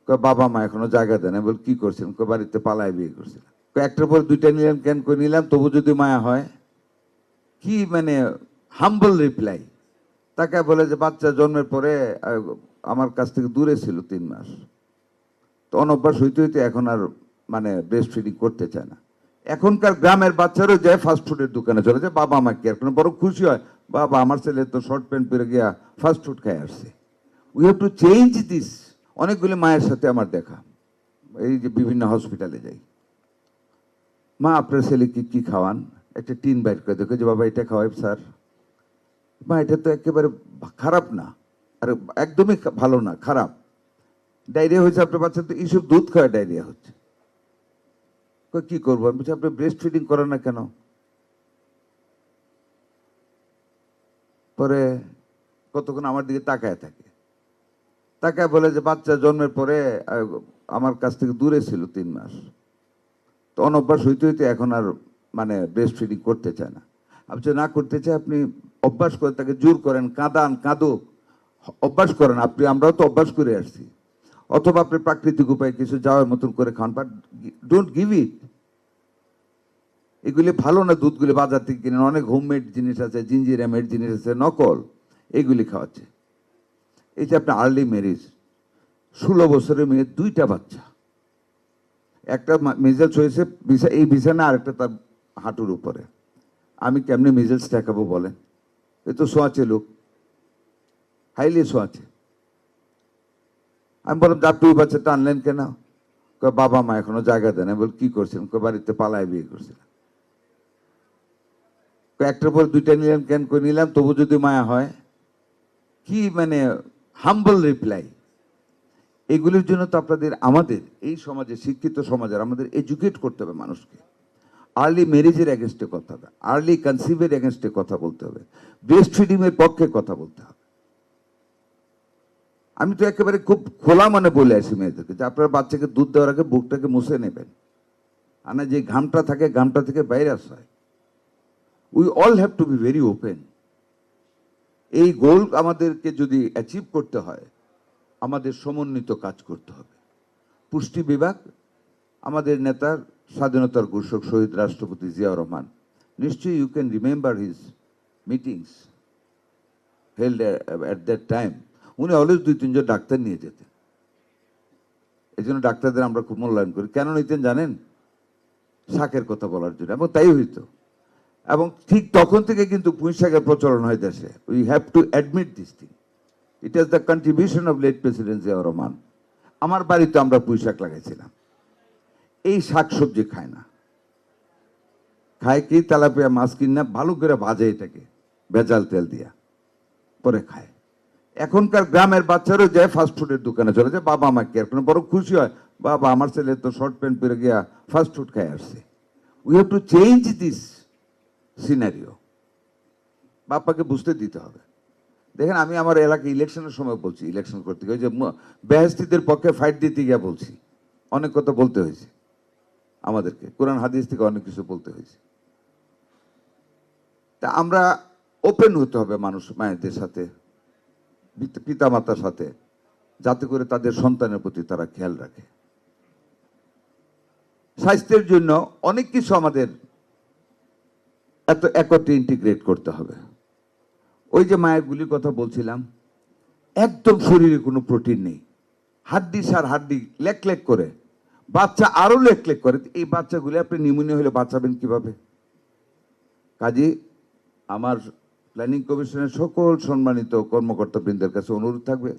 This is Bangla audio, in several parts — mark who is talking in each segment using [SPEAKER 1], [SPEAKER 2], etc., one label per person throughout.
[SPEAKER 1] বাবা মা এখনো জায়গা দেন। আমি বল কি করছেন? বাড়িতে পালায় বিয়ে করছিলাম। একটার পর দুইটা নিলাম, কেন করে নিলাম? তবু যদি মায়া হয়। কি মানে হাম্বল রিপ্লাই। তাকে বলে যে বাচ্চা জন্মের পরে আমার কাছ থেকে দূরে ছিল 3 মাস, তো অনভ্যাস হইতে হইতে এখন আর মানে ব্রেস্ট ফিডিং করতে চায় না। এখনকার গ্রামের বাচ্চারও যায় ফাস্ট ফুডের দোকানে চলে যায়, বাবা মা কেয়ার করে, বড় খুশি হয়, বাবা আমার ছেলে তো শর্ট প্যান্ট পরে গিয়া ফাস্ট ফুড খাই আসছে। We have to change this. অনেকগুলি মায়ের সাথে আমার দেখা, এই যে বিভিন্ন হসপিটালে যাই, মা আপনার ছেলেকে কি খাওয়ান? একটা টিন বাইর করে দেখো যে বাবা এটা খাওয়াই স্যার। মা এটা তো একেবারে খারাপ না, আর একদমই ভালো না, খারাপ। ডায়রিয়া হয়েছে আপনার বাচ্চা, তো এইসব দুধ খাওয়া ডায়রিয়া হচ্ছে। কি করবো? আমি বলছি আপনি ব্রেস্ট ফিডিং করেন না কেন? পরে কতক্ষণ আমার দিকে তাকায় থাকে, তাকায় বলে যে বাচ্চা জন্মের পরে আমার কাছ থেকে দূরে ছিল 3 মাস, তো অনভ্যাস হইতে হইতে এখন আর মানে ব্রেস্ট ফিডিং করতে চায় না। আপনি না করতে চাই, আপনি অভ্যাস করে তাকে জোর করেন, কাঁদান, কাঁদুক, অভ্যাস করেন। আমরাও তো অভ্যাস করে আসছি। অথবা আপনি প্রাকৃতিক উপায়ে কিছু যাওয়ার মতন করে খান, বাট ডোন্ট গিভ ইট। এগুলি ভালো না, দুধগুলি বাজার থেকে কিনেন, অনেক হোমমেড জিনিস আছে, জিঞ্জিরা মেড জিনিস আছে, নকল, এইগুলি খাওয়াচ্ছে। এই যে আপনার আর্লি ম্যারেজ, 16 বছরের মেয়ে, 2টা বাচ্চা, একটা মেজেলস হয়েছে এই বিছানা, আরেকটা তার হাঁটুর উপরে। আমি কেমনে মেজেলস ঠেকাবো বলেন? এ তো সোয়াচে লোক, হাইলি সোয়াচে। আমি বললাম যা, 2 বাচ্চাটা আনলেন কেন? বাবা মা এখনো জায়গা দেন। আমি বল কি করছেন? বাড়িতে পালায় বিয়ে করছিলাম। একটার পর দুইটা নিলাম, কেন করে নিলাম? তবু যদি মায়া হয়। কি মানে হাম্বল রিপ্লাই। এগুলির জন্য তো আপনাদের, আমাদের এই সমাজে, শিক্ষিত সমাজের, আমাদের এডুকেট করতে হবে মানুষকে। আর্লি ম্যারেজের এগেনস্টে কথা হবে, আর্লি কনসিভের এগেনস্টে কথা বলতে হবে, ব্রেস্ট ফিডিং এর পক্ষে কথা বলতে হবে। আমি তো একেবারে খুব খোলা মনে বলে আসি মেয়েদেরকে যে আপনার বাচ্চাকে দুধ দেওয়ার আগে বুকটাকে মুছে নেবেন, আর না যে ঘামটা থাকে, ঘামটা থেকে বাইরে আসা হয়। We all have to be very open. এই গোল আমাদেরকে যদি অ্যাচিভ করতে হয়, আমাদের সমন্বিত কাজ করতে হবে। পুষ্টি বিভাগ, আমাদের নেতার, স্বাধীনতার ঘোষক শহীদ রাষ্ট্রপতি জিয়াউর রহমান, নিশ্চয়ই you can remember his meetings held at that time. উনি অলওয়েজ 2-3 জন ডাক্তার নিয়ে যেতেন। এই জন্য ডাক্তারদের আমরা খুব মূল্যায়ন করি। কেন নিতেন জানেন? শাকের কথা বলার জন্য, এবং তাই হইতো। এবং ঠিক তখন থেকে কিন্তু পুঁই শাকের প্রচলন হয় দেশে। We have to admit this thing. It is the contribution of late president Ziaur Rahman. আমার বাড়িতে আমরা পুঁই শাক লাগাইছিলাম। এই শাক সবজি খায় না, খায় কি? তেলাপিয়া মাছ কিনা ভালো করে ভাজে, এটাকে ভেজাল তেল দিয়া, পরে খায়। এখনকার গ্রামের বাচ্চারও যায় ফাস্ট ফুডের দোকানে চলে যায়, বাবা মা কেয়ার করে, বড় খুশি হয়, বাবা আমার ছেলে তো শর্ট প্যান্ট পরে গিয়া ফাস্ট ফুড খাই আসছে। We have to change this scenario. বাপ্পাকে বুঝতে দিতে হবে। দেখেন, আমি আমার এলাকায় ইলেকশনের সময় বলছি, ইলেকশন করতে গিয়ে যে বেহেস্তিদের পক্ষে ফাইট দিতে গিয়া বলছি, অনেক কথা বলতে হয়েছে আমাদেরকে, কোরআন হাদিস থেকে অনেক কিছু বলতে হয়েছে। তা আমরা ওপেন হতে হবে মানুষ মায়েদের সাথে, পিতা মাতার সাথে, যাতে করে তাদের সন্তানের প্রতি তারা খেয়াল রাখে। স্বাস্থ্যের জন্য অনেক কিছু আমাদের একত্রে ইন্টিগ্রেট করতে হবে। ওই যে মায়েরগুলির কথা বলছিলাম, একদম শরীরে কোনো প্রোটিন নেই, হাড্ডি সার হাড্ডি, লেক লেক করে, বাচ্চা আরো লেক লেক করে। এই বাচ্চাগুলি আপনি নিউমোনিয়া হলে বাঁচাবেন কিভাবে? কাজী আমার প্ল্যানিং কমিশনের সকল সম্মানিত কর্মকর্তাবৃন্দের কাছে অনুরোধ থাকবে,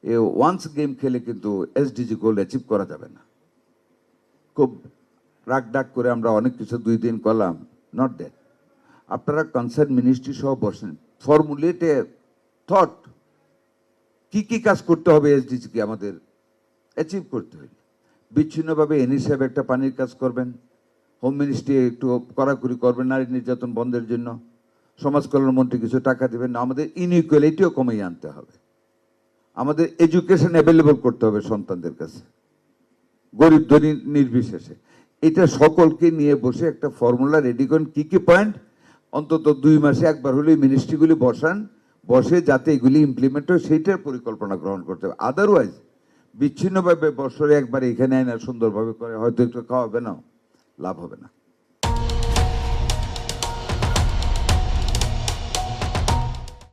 [SPEAKER 1] এ ওয়ান্স গেম খেলে কিন্তু এসডিজি গোল অ্যাচিভ করা যাবে না। খুব রাগ ডাক করে আমরা অনেক কিছু 2 দিন করলাম, নট দ্যাট। আপনারা কনসার্ন মিনিস্ট্রি সহ বসেন, ফর্মুলেট এ থট, কি কি কাজ করতে হবে এসডিজিকে আমাদের অ্যাচিভ করতে হবে। বিচ্ছিন্নভাবে এনি সাহেব একটা পানির কাজ করবেন, হোম মিনিস্ট্রি একটু কড়াকড়ি করবেন নারী নির্যাতন বন্ধের জন্য, সমাজ কল্যাণ মন্ত্রী কিছু টাকা দেবেন। আমাদের ইনইকুয়ালিটিও কমিয়ে আনতে হবে, আমাদের এডুকেশন অ্যাভেলেবল করতে হবে সন্তানদের কাছে, গরিব ধনী নির্বিশেষে। এটা সকলকে নিয়ে বসে একটা ফর্মুলা রেডি করেন, কি কি পয়েন্ট অন্তত 2 মাসে একবার হলেই মিনিস্ট্রিগুলি বসে যাতে এগুলি ইমপ্লিমেন্ট হয়, সেইটার পরিকল্পনা গ্রহণ করতে হবে। আদারওয়াইজ বিচ্ছিন্নভাবে বছরে একবার এখানে আইনা সুন্দরভাবে করে হয়তো একটু খাওয়াবে না, লাভ হবে না।